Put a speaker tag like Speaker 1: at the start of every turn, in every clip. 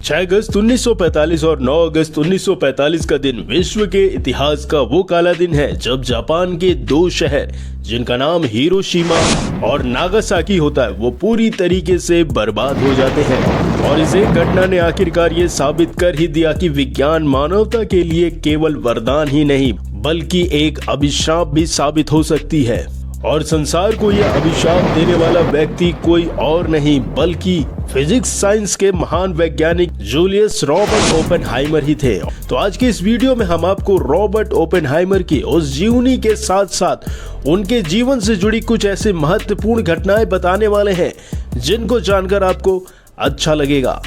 Speaker 1: 6 अगस्त 1945 और 9 अगस्त 1945 का दिन विश्व के इतिहास का वो काला दिन है जब जापान के दो शहर जिनका नाम हिरोशिमा और नागासाकी होता है वो पूरी तरीके से बर्बाद हो जाते हैं। और इस एक घटना ने आखिरकार ये साबित कर ही दिया कि विज्ञान मानवता के लिए केवल वरदान ही नहीं बल्कि एक अभिशाप भी साबित हो सकती है। और संसार को यह अभिशाप देने वाला व्यक्ति कोई और नहीं बल्कि फिजिक्स साइंस के महान वैज्ञानिक जूलियस रॉबर्ट ओपेनहाइमर ही थे। तो आज के इस वीडियो में हम आपको रॉबर्ट ओपेनहाइमर की उस जीवनी के साथ साथ उनके जीवन से जुड़ी कुछ ऐसे महत्वपूर्ण घटनाएं बताने वाले हैं जिनको जानकर आपको अच्छा लगेगा।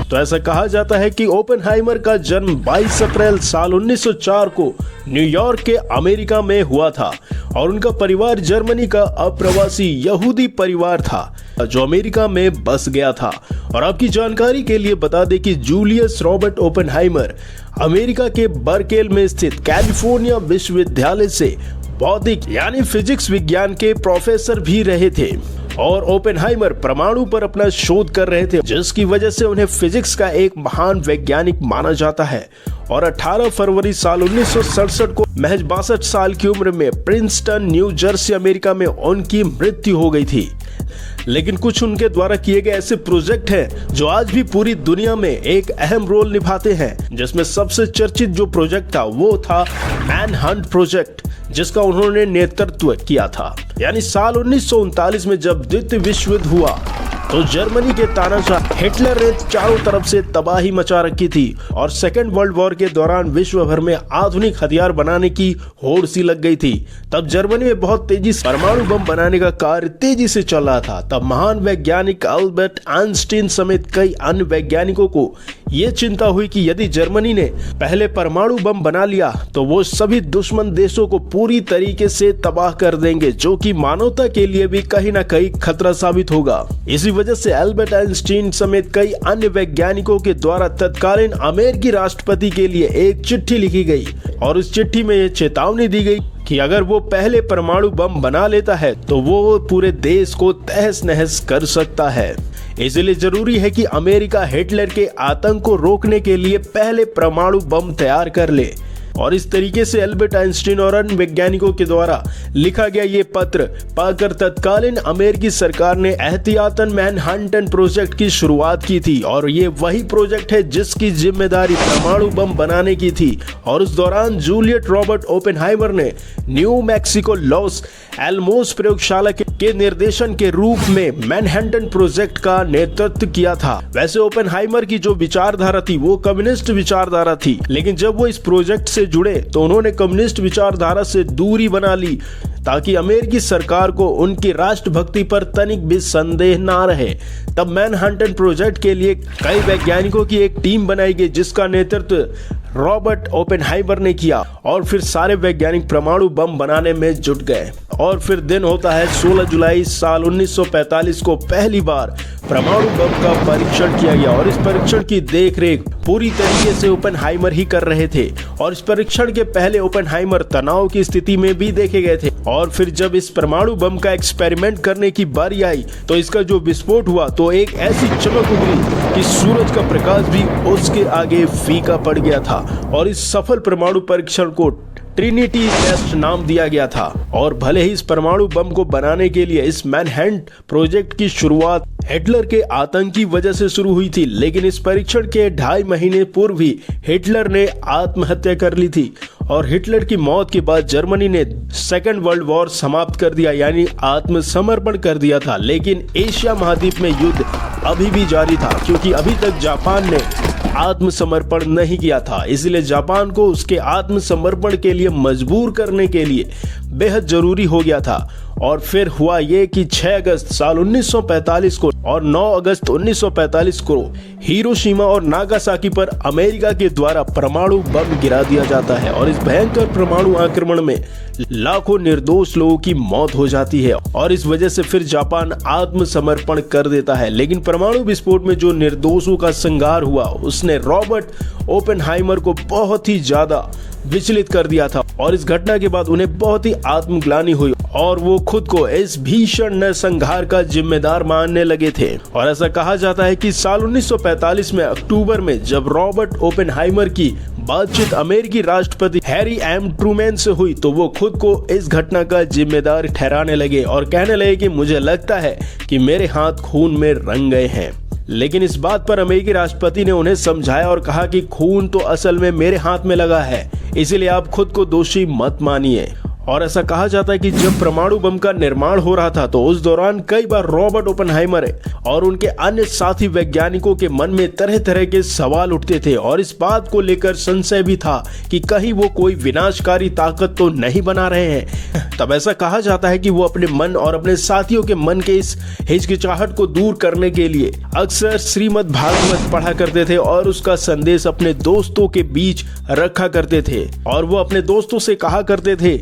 Speaker 1: तो ऐसा कहा जाता है कि ओपेनहाइमर का जन्म 22 अप्रैल साल 1904 को न्यूयॉर्क के अमेरिका में हुआ था और उनका परिवार जर्मनी का अप्रवासी यहूदी परिवार था जो अमेरिका में बस गया था। और आपकी जानकारी के लिए बता दें कि जूलियस रॉबर्ट ओपेनहाइमर अमेरिका के बर्केल में स्थित कैलिफोर्निया विश्वविद्यालय से भौतिक यानी फिजिक्स विज्ञान के प्रोफेसर भी रहे थे। और ओपेनहाइमर परमाणु पर अपना शोध कर रहे थे जिसकी वजह से उन्हें फिजिक्स का एक महान वैज्ञानिक माना जाता है। और 18 फरवरी साल 1967 को महज 62 साल की उम्र में प्रिंसटन न्यू जर्सी अमेरिका में उनकी मृत्यु हो गई थी। लेकिन कुछ उनके द्वारा किए गए ऐसे प्रोजेक्ट हैं जो आज भी पूरी दुनिया में एक अहम रोल निभाते हैं, जिसमें सबसे चर्चित जो प्रोजेक्ट था वो था मैनहंट प्रोजेक्ट, जिसका उन्होंने नेतृत्व किया था। यानी साल 1939 में जब द्वितीय विश्व युद्ध हुआ तो जर्मनी के तानाशाह हिटलर ने चारों तरफ से तबाही मचा रखी थी और सेकेंड वर्ल्ड वॉर के दौरान विश्व भर में आधुनिक हथियार बनाने की होड़ सी लग गई थी। तब जर्मनी में बहुत तेजी से परमाणु बम बनाने का कार्य तेजी से चल रहा था। तब महान वैज्ञानिक अल्बर्ट आइंस्टीन समेत कई अन्य वैज्ञानिकों को ये चिंता हुई कि यदि जर्मनी ने पहले परमाणु बम बना लिया तो वो सभी दुश्मन देशों को पूरी तरीके से तबाह कर देंगे, जो कि मानवता के लिए भी कहीं ना कहीं खतरा साबित होगा। इसी वजह से अल्बर्ट आइंस्टीन समेत कई अन्य वैज्ञानिकों के द्वारा तत्कालीन अमेरिकी राष्ट्रपति के लिए एक चिट्ठी लिखी गई और उस चिट्ठी में ये चेतावनी दी गई कि अगर वो पहले परमाणु बम बना लेता है तो वो पूरे देश को तहस नहस कर सकता है। इसलिए जरूरी है कि अमेरिका हिटलर के आतंक को रोकने के लिए पहले परमाणु बम तैयार कर ले। और इस तरीके से अल्बर्ट आइंस्टीन और अन्य वैज्ञानिकों के द्वारा लिखा गया ये पत्र पाकर तत्कालीन अमेरिकी सरकार ने एहतियातन मैनहट्टन प्रोजेक्ट की शुरुआत की थी। और ये वही प्रोजेक्ट है जिसकी जिम्मेदारी परमाणु बम बनाने की थी। और उस दौरान जूलियस रॉबर्ट ओपेनहाइमर ने न्यू मैक्सिको लॉस एलमोस प्रयोगशाला के निर्देशन के रूप में मैनहट्टन प्रोजेक्ट का नेतृत्व किया था। वैसे ओपेनहाइमर की जो विचारधारा थी वो कम्युनिस्ट विचारधारा थी, लेकिन जब वो इस प्रोजेक्ट से जुड़े तो उन्होंने कम्युनिस्ट विचारधारा से दूरी बना ली ताकि अमेरिकी सरकार को उनकी राष्ट्रभक्ति पर तनिक भी संदेह ना रहे। तब मैनहट्टन प्रोजेक्ट के लिए कई वैज्ञानिकों की एक टीम बनाई गई जिसका नेतृत्व रॉबर्ट ओपेनहाइमर ने किया और फिर सारे वैज्ञानिक परमाणु बम बनाने में जुट गए। और फिर दिन होता है 16 जुलाई साल 1945 को पहली बार परमाणु बम का परीक्षण किया गया और इस परीक्षण की देखरेख पूरी तरीके से ओपेनहाइमर ही कर रहे थे। और इस परीक्षण के पहले ओपेनहाइमर तनाव की स्थिति में भी देखे गए थे। और फिर जब इस परमाणु बम का एक्सपेरिमेंट करने की बारी आई तो इसका जो विस्फोट हुआ तो एक ऐसी चमक उभरी कि सूरज का प्रकाश भी उसके आगे फीका पड़ गया था। और इस सफल परमाणु परीक्षण को ट्रिनिटी टेस्ट नाम दिया गया था। और भले ही इस परमाणु बम को बनाने के लिए इस मैनहट्टन प्रोजेक्ट की शुरुआत हिटलर के आतंक की वजह से शुरू हुई थी, लेकिन इस परीक्षण के 2.5 महीने पूर्व ही हिटलर ने आत्महत्या कर ली थी। और हिटलर की मौत के बाद जर्मनी ने सेकेंड वर्ल्ड वॉर समाप्त कर दिया यानी आत्मसमर्पण कर दिया था। लेकिन एशिया महाद्वीप में युद्ध अभी भी जारी था क्योंकि अभी तक जापान ने आत्मसमर्पण नहीं किया था। इसलिए जापान को उसके आत्मसमर्पण के लिए मजबूर करने के लिए बेहद जरूरी हो गया था। और फिर हुआ ये कि 6 अगस्त साल 1945 को और 9 अगस्त 1945 को हिरोशिमा और नागासाकी पर अमेरिका के द्वारा परमाणु बम गिरा दिया जाता है। और इस भयंकर परमाणु आक्रमण में लाखों निर्दोष लोगों की मौत हो जाती है और इस वजह से फिर जापान आत्मसमर्पण कर देता है। लेकिन परमाणु विस्फोट में जो निर्दोषों का संहार हुआ उसने रॉबर्ट ओपेनहाइमर को बहुत ही ज्यादा विचलित कर दिया था और इस घटना के बाद उन्हें बहुत ही आत्मग्लानि हुई और वो खुद को इस भीषण नरसंहार का जिम्मेदार मानने लगे थे। और ऐसा कहा जाता है कि साल 1945 में अक्टूबर में जब रॉबर्ट ओपेनहाइमर की बातचीत अमेरिकी राष्ट्रपति हैरी एम ट्रूमैन से हुई तो वो खुद को इस घटना का जिम्मेदार ठहराने लगे और कहने लगे कि मुझे लगता है कि मेरे हाथ खून में रंग गए हैं। लेकिन इस बात पर अमेरिकी राष्ट्रपति ने उन्हें समझाया और कहा कि खून तो असल में मेरे हाथ में लगा है, इसीलिए आप खुद को दोषी मत मानिए। और ऐसा कहा जाता है कि जब परमाणु बम का निर्माण हो रहा था तो उस दौरान कई बार रॉबर्ट ओपेनहाइमर और उनके अन्य साथी वैज्ञानिकों के मन में तरह तरह के सवाल उठते थे और इस बात को लेकर संशय भी था कि कहीं वो कोई विनाशकारी ताकत तो नहीं बना रहे हैं। तब ऐसा कहा जाता है कि वो अपने मन और अपने साथियों के मन के इस हिचकिचाहट को दूर करने के लिए अक्सर श्रीमद् भागवत पढ़ा करते थे और उसका संदेश अपने दोस्तों के बीच रखा करते थे। और वो अपने दोस्तों से कहा करते थे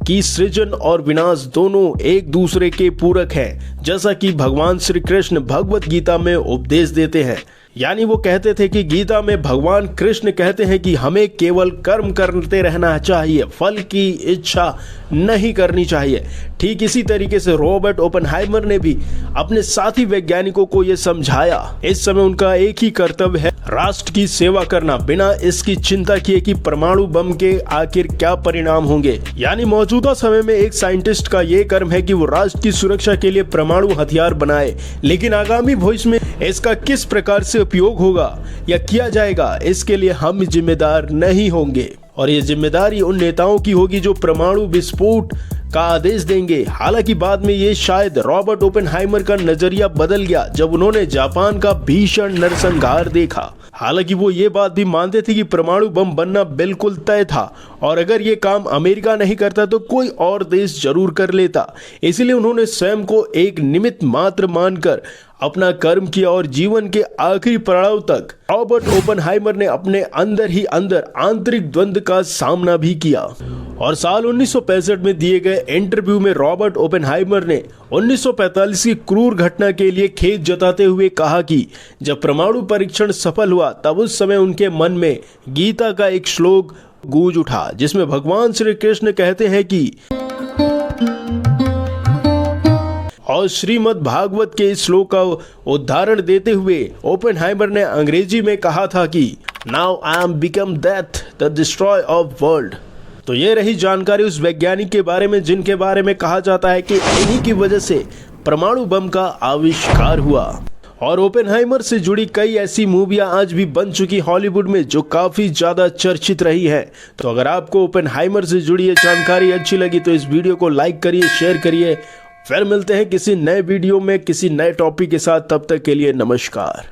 Speaker 1: कि सृजन और विनाश दोनों एक दूसरे के पूरक हैं, जैसा कि भगवान श्री कृष्ण भगवत गीता में उपदेश देते हैं। यानी वो कहते थे कि गीता में भगवान कृष्ण कहते हैं कि हमें केवल कर्म करते रहना चाहिए, फल की इच्छा नहीं करनी चाहिए। ठीक इसी तरीके से रॉबर्ट ओपेनहाइमर ने भी अपने साथी वैज्ञानिकों को यह समझाया। इस समय उनका एक ही कर्तव्य है, राष्ट्र की सेवा करना, बिना इसकी चिंता किए कि परमाणु बम के आखिर क्या परिणाम होंगे। यानी मौजूदा समय में एक साइंटिस्ट का ये कर्म है कि वो राष्ट्र की सुरक्षा के लिए परमाणु हथियार बनाए, लेकिन आगामी भविष्य में इसका किस प्रकार से उपयोग होगा या किया जाएगा, इसके लिए हम जिम्मेदार नहीं होंगे। और ये जिम्मेदारी उन नेताओं की होगी जो परमाणु विस्फोट का आदेश देंगे। हालांकि बाद में ये शायद रॉबर्ट ओपेनहाइमर का नजरिया बदल गया जब उन्होंने जापान का भीषण नरसंहार देखा। हालांकि वो ये बात भी मानते थे कि परमाणु बम बनना बिल्कुल तय था और अगर ये काम अमेरिका नहीं करता तो कोई और देश जरूर कर लेता। इसलिए उन्होंने स्वयं को एक निमित्त मात्र मानकर अपना कर्म किया और जीवन के आखिरी पड़ाव तक रॉबर्ट ओपेनहाइमर ने अपने अंदर ही अंदर आंतरिक द्वंद्व का सामना भी किया। और साल 1965 में दिए गए इंटरव्यू में रॉबर्ट ओपेनहाइमर ने 1945 की क्रूर घटना के लिए खेद जताते हुए कहा कि जब परमाणु परीक्षण सफल हुआ तब उस समय उनके मन में गीता का एक श्लोक गूंज उठा जिसमें भगवान श्री कृष्ण कहते हैं कि और श्रीमद् भागवत के इस श्लोक का उदाहरण देते हुए ओपेनहाइमर ने अंग्रेजी में कहा था कि now I am become death the destroy of world. तो ये रही जानकारी उस वैज्ञानिक के बारे में जिनके बारे में कहा जाता है कि इन्हीं की वजह से परमाणु बम का आविष्कार हुआ। और ओपेनहाइमर से जुड़ी कई ऐसी मूवियां आज भी बन चुकी हॉलीवुड में जो काफी ज्यादा चर्चित रही है। तो अगर आपको ओपेनहाइमर से जुड़ी ये जानकारी अच्छी लगी तो इस वीडियो को लाइक करिए, शेयर करिए। फिर मिलते हैं किसी नए वीडियो में किसी नए टॉपिक के साथ, तब तक के लिए नमस्कार।